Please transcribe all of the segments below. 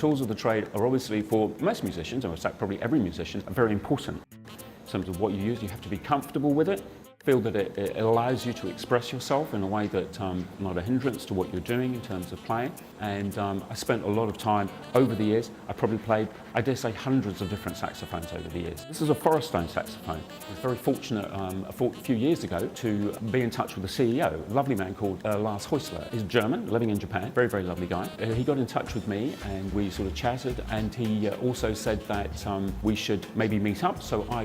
tools of the trade are obviously, for most musicians, and in fact probably every musician, are very important. In terms of what you use, you have to be comfortable with it, feel that it allows you to express yourself in a way that not a hindrance to what you're doing in terms of playing. And I spent a lot of time over the years. I probably played, I dare say, hundreds of different saxophones over the years. This is a Forestone saxophone. I was very fortunate a few years ago to be in touch with the CEO, a lovely man called Lars Häusler. He's German, living in Japan, very, very lovely guy. He got in touch with me and we sort of chatted, and he also said that we should maybe meet up. So I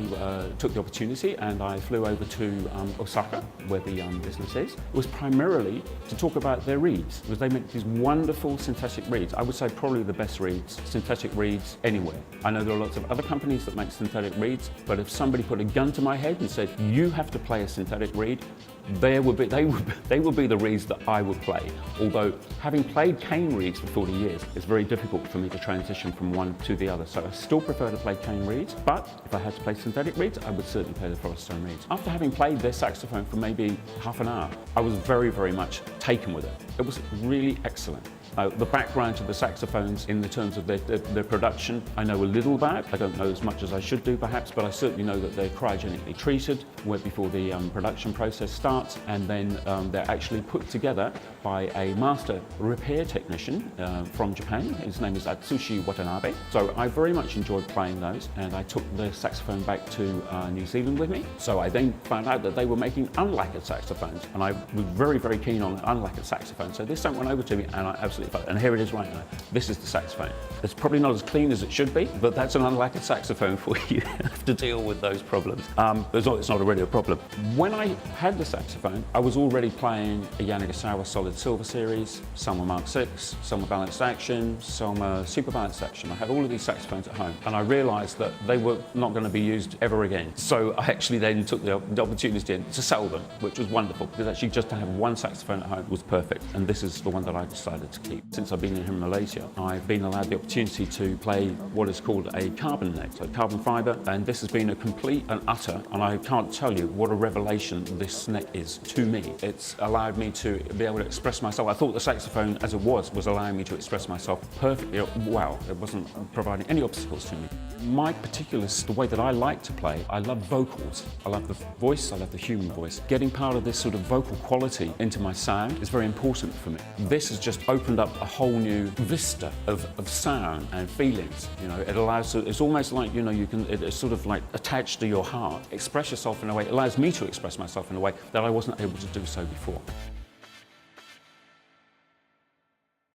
took the opportunity and I flew over to Osaka, where the business is. It was primarily to talk about their reeds, because they make these wonderful synthetic reeds. I would say probably the best reeds, synthetic reeds anywhere. I know there are lots of other companies that make synthetic reeds, but if somebody put a gun to my head and said, you have to play a synthetic reed, they would be the reeds that I would play. Although, having played cane reeds for 40 years, it's very difficult for me to transition from one to the other. So I still prefer to play cane reeds, but if I had to play synthetic reeds, I would certainly play the Forestone reeds. After having played their saxophone for maybe half an hour, I was very, very much taken with it. It was really excellent. The background to the saxophones in the terms of their production, I know a little about. I don't know as much as I should do perhaps, but I certainly know that they're cryogenically treated before the production process starts, and then they're actually put together by a master repair technician from Japan. His name is Atsushi Watanabe. So I very much enjoyed playing those, and I took the saxophone back to New Zealand with me. So I then found out that they were making unlacquered saxophones, and I was very, very keen on an unlacquered saxophone. So this sent one over to me, and I absolutely loved it. And here it is right now. This is the saxophone. It's probably not as clean as it should be, but that's an unlacquered saxophone for you. You have to deal with those problems. It's not really a problem. When I had the saxophone, I was already playing a Yanagisawa Solid Silver series. Some were Mark VI, some were balanced action, some were super balanced action. I had all of these saxophones at home, and I realized that they were not going to be used ever again. So I actually then took the opportunity to sell them, which was wonderful, because actually just to have one saxophone at home was perfect. And this is the one that I decided to keep. Since I've been here in Malaysia, I've been allowed the opportunity to play what is called a carbon neck, so carbon fiber, and this has been a complete and utter, and I can't tell you what a revelation this neck is to me. It's allowed me to be able to express myself. I thought the saxophone, as it was allowing me to express myself perfectly well. It wasn't providing any obstacles to me. My particular, the way that I like to play, I love vocals. I love the voice, I love the human voice. Getting part of this sort of vocal quality into my sound is very important for me. This has just opened up a whole new vista of sound and feelings. You know, it allows, it's almost like, you know, it's sort of like attached to your heart. Express yourself in a way, it allows me to express myself in a way that I wasn't able to do so before.